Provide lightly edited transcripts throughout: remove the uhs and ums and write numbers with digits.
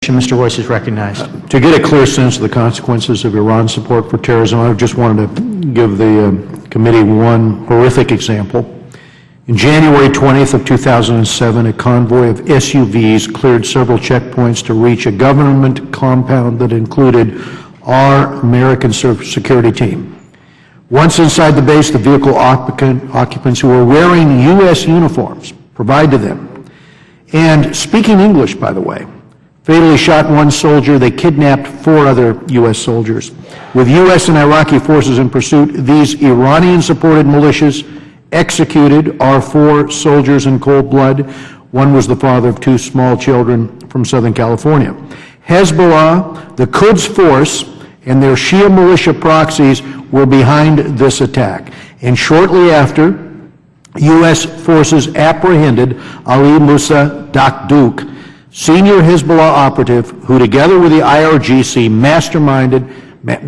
Mr. Royce is recognized. To get a clear sense of the consequences of Iran's support for terrorism, I just wanted to give the committee one horrific example. In January 20th of 2007, a convoy of SUVs cleared several checkpoints to reach a government compound that included our American security team. Once inside the base, the vehicle occupants who were wearing U.S. uniforms provided them, and speaking English, by the way, fatally shot one soldier. They kidnapped 4 other U.S. soldiers. With U.S. and Iraqi forces in pursuit, these Iranian-supported militias executed our 4 soldiers in cold blood. One was the father of 2 small children from Southern California. Hezbollah, the Quds Force, and their Shia militia proxies were behind this attack. And shortly after, U.S. forces apprehended Ali Musa Dakduk, senior Hezbollah operative who, together with the IRGC, masterminded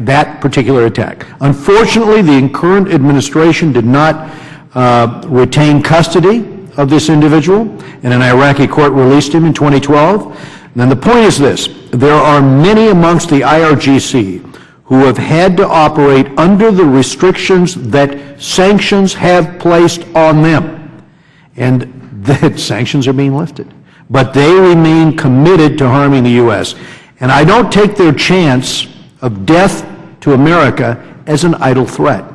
that particular attack. Unfortunately, the current administration did not retain custody of this individual, and an Iraqi court released him in 2012. And the point is this: there are many amongst the IRGC who have had to operate under the restrictions that sanctions have placed on them, and that sanctions are being lifted. But they remain committed to harming the U.S. And I don't take their chance of death to America as an idle threat.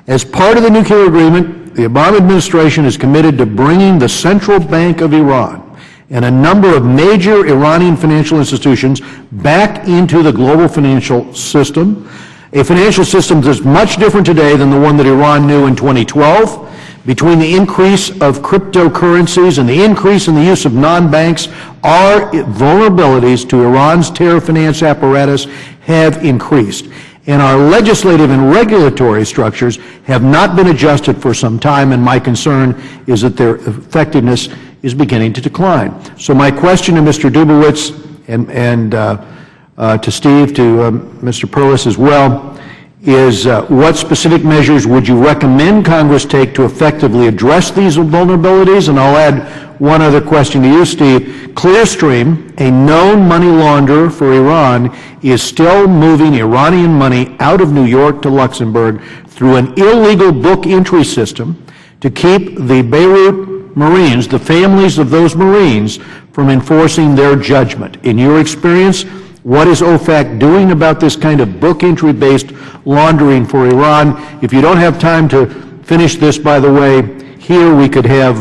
As part of the nuclear agreement, the Obama administration is committed to bringing the Central Bank of Iran and a number of major Iranian financial institutions back into the global financial system, a financial system that's much different today than the one that Iran knew in 2012. Between the increase of cryptocurrencies and the increase in the use of non-banks, our vulnerabilities to Iran's terror finance apparatus have increased. And our legislative and regulatory structures have not been adjusted for some time, and my concern is that their effectiveness is beginning to decline. So my question to Mr. Dubowitz and to Steve, to Mr. Perlis as well, is what specific measures would you recommend Congress take to effectively address these vulnerabilities? And I'll add one other question to you, Steve. Clearstream, a known money launderer for Iran, is still moving Iranian money out of New York to Luxembourg through an illegal book entry system to keep the Beirut Marines, the families of those Marines, from enforcing their judgment. In your experience, what is OFAC doing about this kind of book entry-based laundering for Iran? If you don't have time to finish this, by the way, here we could have,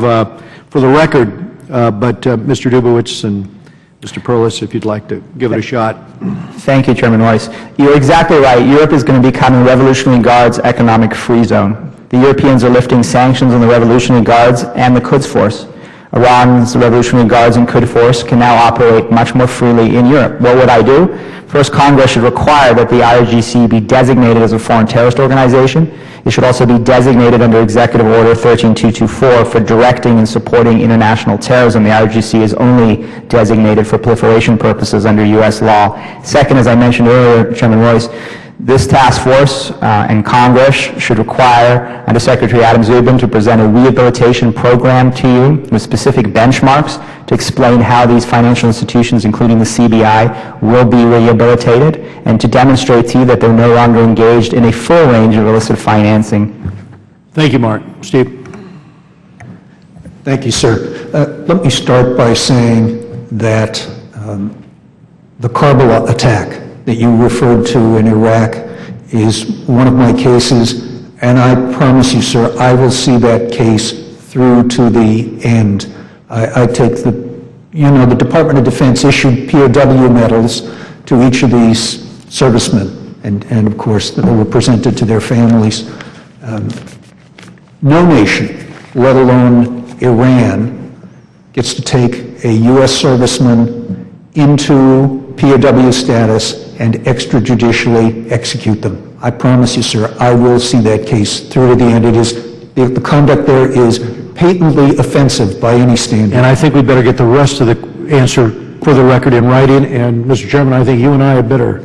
for the record, but Mr. Dubowitz and Mr. Perlis, if you'd like to give it a shot. Thank you, Chairman Royce. You're exactly right. Europe is going to become a Revolutionary Guard's economic free zone. The Europeans are lifting sanctions on the Revolutionary Guards and the Quds Force. Iran's Revolutionary Guards and Quds Force can now operate much more freely in Europe. What would I do? First, Congress should require that the IRGC be designated as a foreign terrorist organization. It should also be designated under Executive Order 13224 for directing and supporting international terrorism. The IRGC is only designated for proliferation purposes under U.S. law. Second, as I mentioned earlier, Chairman Royce, this task force and Congress should require Under Secretary Adam Zubin to present a rehabilitation program to you with specific benchmarks to explain how these financial institutions, including the CBI, will be rehabilitated, and to demonstrate to you that they're no longer engaged in a full range of illicit financing. Thank you, Mark. Steve? Thank you, sir. Let me start by saying that the Karbala attack that you referred to in Iraq is one of my cases, and I promise you, sir, I will see that case through to the end. I take the Department of Defense issued POW medals to each of these servicemen, and of course, they were presented to their families. No nation, let alone Iran, gets to take a U.S. serviceman into POW status and extrajudicially execute them. I promise you, sir, I will see that case through to the end. The conduct there is patently offensive by any standard. And I think we better get the rest of the answer for the record in writing. And Mr. Chairman, I think you and I had better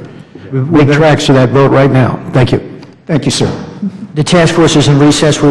make tracks to that vote right now. Thank you. Thank you, sir. The task force is in recess.